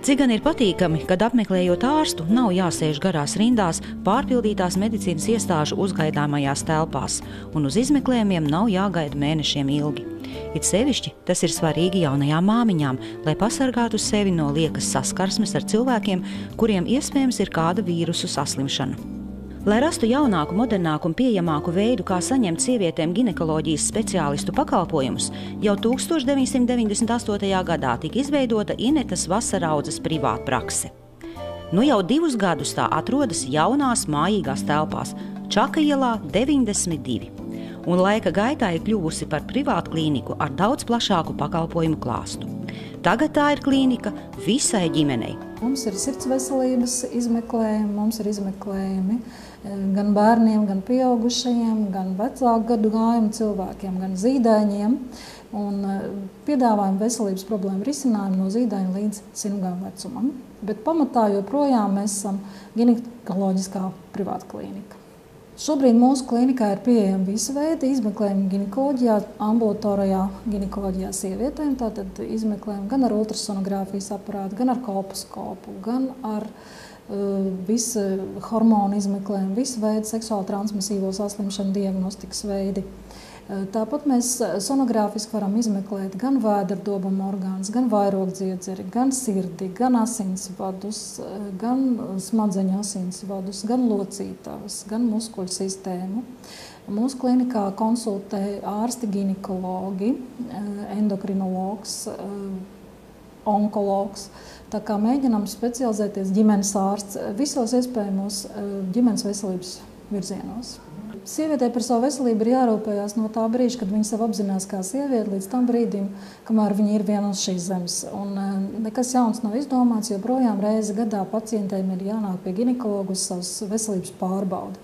Cik gan ir patīkami, kad apmeklējot ārstu, nav jāsēž garās rindās pārpildītās medicīnas iestāžu uzgaidāmajās telpās, un uz izmeklējumiem nav jāgaida mēnešiem ilgi. It sevišķi tas ir svarīgi jaunajām māmiņām, lai pasargātu sevi no liekas saskarsmes ar cilvēkiem, kuriem iespējams ir kāda vīrusu saslimšana. Lai rastu jaunāku, modernāku un pieejamāku veidu, kā saņemt sievietēm ginekoloģijas speciālistu pakalpojumus, jau 1998. gadā tika izveidota Inetas Vasaraudzes privātprakse. Nu jau 2 gadus tā atrodas jaunās mājīgās telpās Čaka ielā 92, un laika gaitā ir kļuvusi par privātklīniku ar daudz plašāku pakalpojumu klāstu. Tagad tā ir klīnika visai ģimenei. Mums ir sirds veselības izmeklējumi, mums ir izmeklējumi gan bērniem, gan pieaugušajiem, gan vecāku gadu gājumu cilvēkiem, gan zīdaiņiem. Un piedāvājam veselības problēmu risinājumu no zīdaiņa līdz 100 gadu vecumam. Bet pamatā joprojām mēs esam ginekoloģiskā privātklīnika. Šobrīd mūsu klīnikā ir pieejami visi veidi izmeklējumi ginekoloģijā, ambulatorijā ginekoloģijā sievietēm. Tātad izmeklējumi gan ar ultrasonogrāfijas aparātu, gan ar kolposkopu, gan ar visu hormonu izmeklējumu, visu veidu seksuāli transmisīvo saslimšanu diagnostikas veidi. Tāpat mēs sonogrāfiski varam izmeklēt gan vēderdobuma orgānus, gan vairogdziedzeri, gan sirdi, gan asinsvadus, gan smadzeņu asinsvadus, gan locītavas, gan muskuļu sistēmu. Mūsu klinikā konsultē ārsti ginekologi, endokrinologs, onkologs. Tā kā mēģinām specializēties ģimenes ārsts visos iespējamos ģimenes veselības virzienos. Sievietei par savu veselību ir jārūpējās no tā brīža, kad viņa sev apzinās kā sieviete, līdz tam brīdim, kamēr viņa ir viena uz šīs zemes. Un nekas jauns nav izdomāts, jo projām reizi gadā pacientiem ir jānāk pie ginekologa uz savas veselības pārbaudi.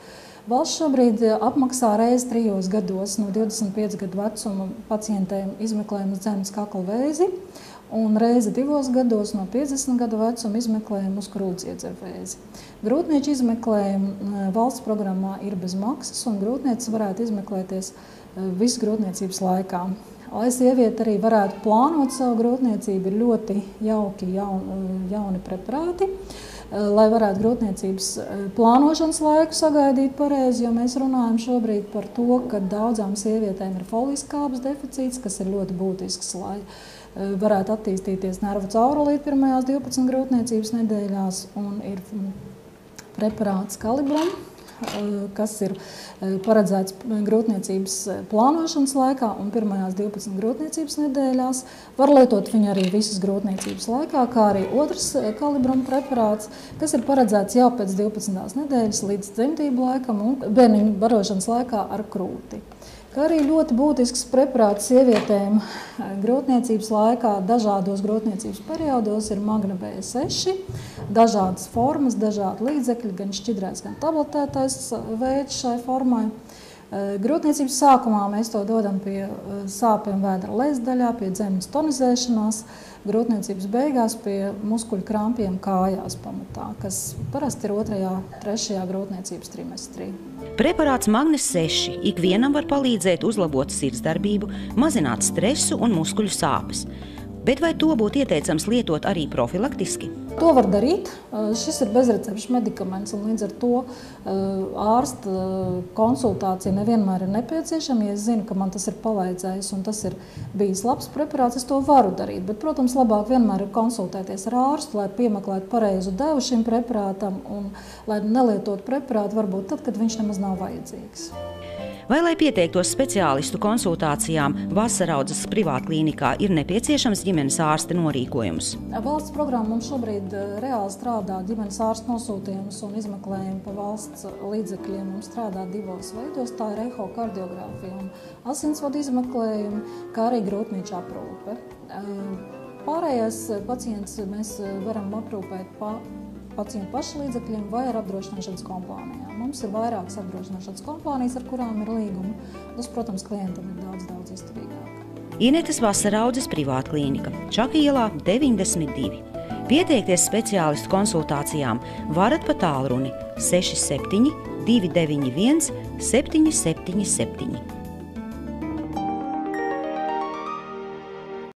Valsts šobrīd apmaksā reizi 3 gados no 25 gadu vecuma pacientiem izmeklējumu dzemdas kakla vēzi un reizi 2 gados no 50 gadu vecuma izmeklējumu uz krūtsdziedzera vēzi. Grūtnieču izmeklējumi valsts programmā ir bez maksas, un grūtniecis varētu izmeklēties visu grūtniecības laikā. Lai sieviete arī varētu plānot savu grūtniecību, ir ļoti jauki jauni preparāti, lai varētu grūtniecības plānošanas laiku sagaidīt pareizi, jo mēs runājam šobrīd par to, ka daudzām sievietēm ir foliskābes deficīts, kas ir ļoti būtisks, lai varētu attīstīties nervu caurulīte pirmajās 12 grūtniecības nedēļās, un ir preparāts Kalibram, kas ir paredzēts grūtniecības plānošanas laikā un pirmajās 12 grūtniecības nedēļās. Var lietot viņu arī visas grūtniecības laikā, kā arī otrs Kalibram preparāts, kas ir paredzēts jau pēc 12. nedēļas līdz dzemdību laikam un bērniņu barošanas laikā ar krūti. Kā arī ļoti būtisks preparāts sievietēm grūtniecības laikā dažādos grūtniecības periodos ir Magna B6, dažādas formas, dažādi līdzekļi, gan šķidrais, gan tabletētais veids šai formai. Grūtniecības sākumā mēs to dodam pie sāpēm vēdera lejasdaļā, pie dzemdas tonizēšanās, grūtniecības beigās pie muskuļu krampiem kājās pamatā, kas parasti ir 2. un 3. grūtniecības trimestrī. Preparāts Magnes 6 ikvienam var palīdzēt uzlabot sirdsdarbību, mazināt stresu un muskuļu sāpes. Bet vai to būtu ieteicams lietot arī profilaktiski? To var darīt. Šis ir bezrecepšu medikaments, un līdz ar to ārsta konsultācija nevienmēr ir nepieciešama. Ja es zinu, ka man tas ir palīdzējis un tas ir bijis labs preparāts, es to varu darīt. Bet, protams, labāk vienmēr ir konsultēties ar ārstu, lai piemeklētu pareizu devu šim preparātam un lai nelietotu preparātu varbūt tad, kad viņš nemaz nav vajadzīgs. Vai, lai pieteiktos speciālistu konsultācijām Vasaraudzes privātklīnikā, ir nepieciešams ģimenes ārsta norīkojums? Valsts programma mums šobrīd reāli strādā ģimenes ārsta nosūtījumus un izmeklējumu pa valsts līdzekļiem. Mums strādā 2 veidos, tā ir ehokardiogrāfija un asinsvadu izmeklējumi, kā arī grūtnieču aprūpe. Pārējais pacients mēs varam aprūpēt pacientu pašu līdzekļiem vai ar apdrošināšanas kompānijām. Mums ir vairākas apdrošināšanas kompānijas, ar kurām ir līgumi. Tas, protams, klientam ir daudz izdevīgāk. Inetas Vasaraudzes privātklīnika Čaka ielā 92. Pieteikties speciālistu konsultācijām varat pa tālruni 67 291 777.